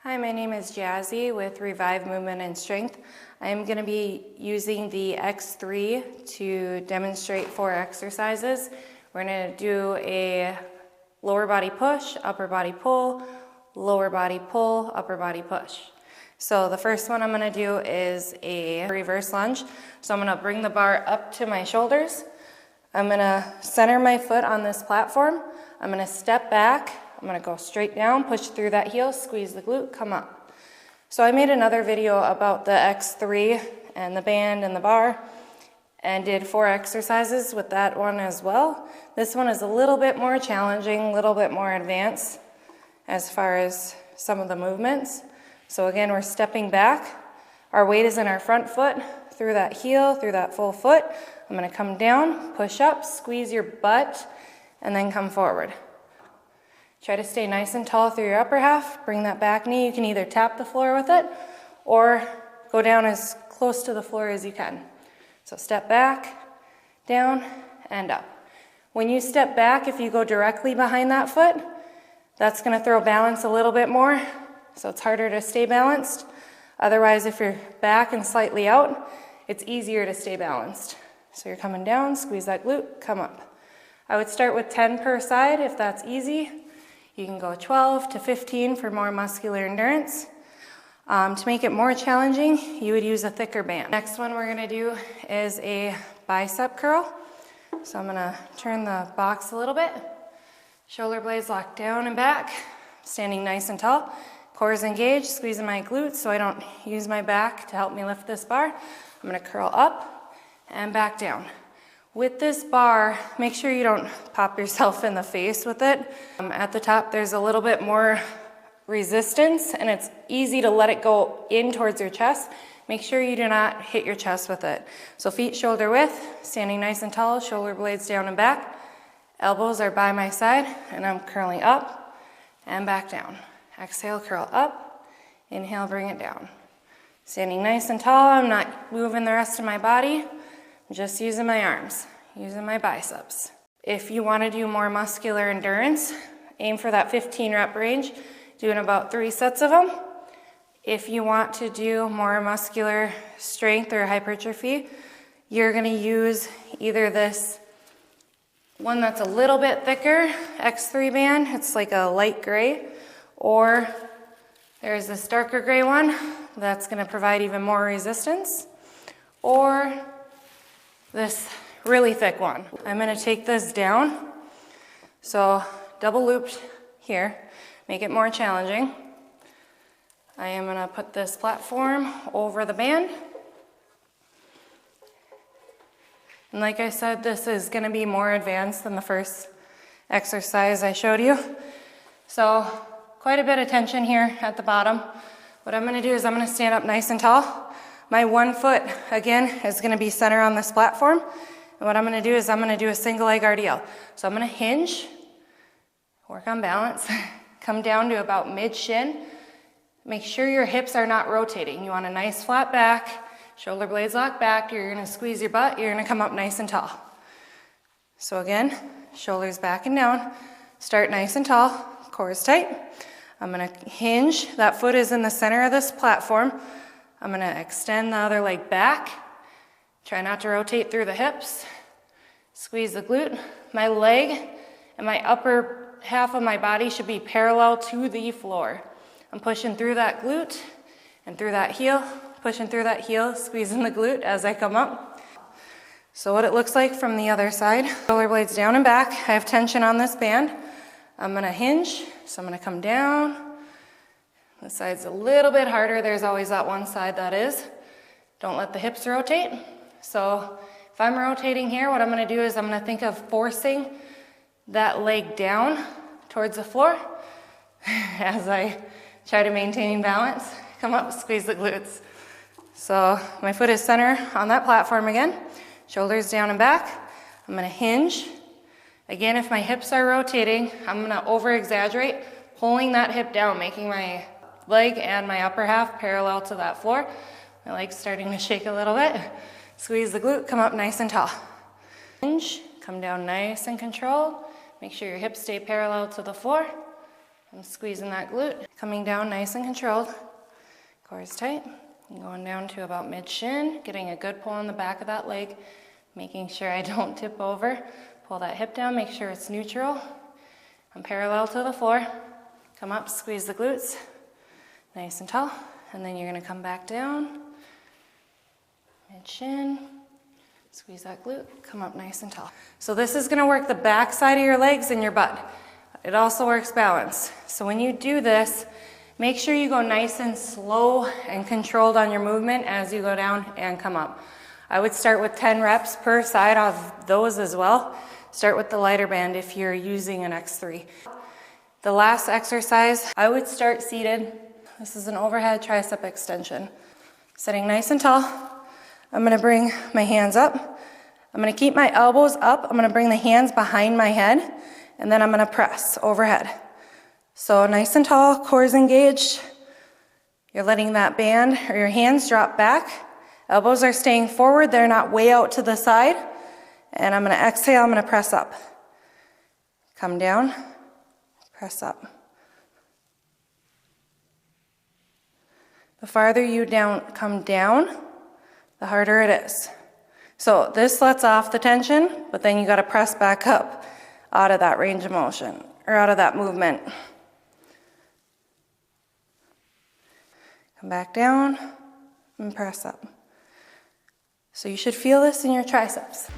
Hi, my name is Jazzy with Revive Movement and Strength. I am going to be using the X3 to demonstrate 4 exercises. We're going to do a lower body push, upper body pull, lower body pull, upper body push. So the first one I'm going to do is a reverse lunge. So I'm going to bring the bar up to my shoulders. I'm going to center my foot on this platform. I'm going to step back. I'm going to go straight down, push through that heel, squeeze the glute, come up. So I made another video about the X3 and the band and the bar and did 4 exercises with that one as well. This one is a little bit more challenging, a little bit more advanced as far as some of the movements. So again, we're stepping back. Our weight is in our front foot, through that heel, through that full foot. I'm going to come down, push up, squeeze your butt, and then come forward. Try to stay nice and tall through your upper half. Bring that back knee. You can either tap the floor with it or go down as close to the floor as you can. So step back, down, and up. When you step back, if you go directly behind that foot, that's going to throw balance a little bit more, so it's harder to stay balanced. Otherwise, if you're back and slightly out, it's easier to stay balanced. So you're coming down, squeeze that glute, come up. I would start with 10 per side if that's easy. You can go 12 to 15 for more muscular endurance. To make it more challenging, you would use a thicker band. Next one we're going to do is a bicep curl. So I'm going to turn the box a little bit. Shoulder blades locked down and back. Standing nice and tall. Core is engaged, squeezing my glutes so I don't use my back to help me lift this bar. I'm going to curl up and back down. With this bar, make sure you don't pop yourself in the face with it. At the top, there's a little bit more resistance, and it's easy to let it go in towards your chest. Make sure you do not hit your chest with it. So feet shoulder width, standing nice and tall, shoulder blades down and back. Elbows are by my side, and I'm curling up and back down. Exhale, curl up. Inhale, bring it down. Standing nice and tall, I'm not moving the rest of my body. I'm just using my arms, using my biceps. If you want to do more muscular endurance, aim for that 15 rep range, doing about 3 sets of them. If you want to do more muscular strength or hypertrophy, you're going to use either this one that's a little bit thicker, X3 band, it's like a light gray, or there's this darker gray one that's going to provide even more resistance, or this really thick one. I'm going to take this down, so double looped here, make it more challenging. I am going to put this platform over the band. And like I said, this is going to be more advanced than the first exercise I showed you. So quite a bit of tension here at the bottom. What I'm going to do is I'm going to stand up nice and tall. My one foot, again, is going to be center on this platform. And what I'm going to do is I'm going to do a single leg RDL. So I'm going to hinge, work on balance, come down to about mid-shin. Make sure your hips are not rotating. You want a nice flat back, shoulder blades locked back. You're going to squeeze your butt. You're going to come up nice and tall. So again, shoulders back and down. Start nice and tall, core is tight. I'm going to hinge. That foot is in the center of this platform. I'm going to extend the other leg back. Try not to rotate through the hips. Squeeze the glute. My leg and my upper half of my body should be parallel to the floor. I'm pushing through that glute and through that heel, pushing through that heel, squeezing the glute as I come up. So what it looks like from the other side, shoulder blades down and back. I have tension on this band. I'm going to hinge, so I'm going to come down. This side's a little bit harder. There's always that one side that is. Don't let the hips rotate. So if I'm rotating here, what I'm going to do is I'm going to think of forcing that leg down towards the floor as I try to maintain balance. Come up, squeeze the glutes. So my foot is center on that platform again. Shoulders down and back. I'm going to hinge. Again, if my hips are rotating, I'm going to over-exaggerate, pulling that hip down, making my leg and my upper half parallel to that floor. My leg's starting to shake a little bit. Squeeze the glute, come up nice and tall. Hinge, come down nice and controlled. Make sure your hips stay parallel to the floor. I'm squeezing that glute, coming down nice and controlled. Core is tight. I'm going down to about mid-shin, getting a good pull on the back of that leg, making sure I don't tip over. Pull that hip down, make sure it's neutral. I'm parallel to the floor. Come up, squeeze the glutes, nice and tall. And then you're gonna come back down, mid-shin, squeeze that glute, come up nice and tall. So this is gonna work the back side of your legs and your butt. It also works balance. So when you do this, make sure you go nice and slow and controlled on your movement as you go down and come up. I would start with 10 reps per side of those as well. Start with the lighter band if you're using an X3. The last exercise, I would start seated. This is an overhead tricep extension. Sitting nice and tall. I'm gonna bring my hands up. I'm gonna keep my elbows up. I'm gonna bring the hands behind my head, and then I'm gonna press overhead. So nice and tall, core is engaged. You're letting that band or your hands drop back. Elbows are staying forward, they're not way out to the side. And I'm gonna exhale, I'm gonna press up. Come down, press up. The farther you come down, the harder it is. So this lets off the tension, but then you gotta press back up out of that range of motion, or out of that movement. Come back down and press up. So you should feel this in your triceps.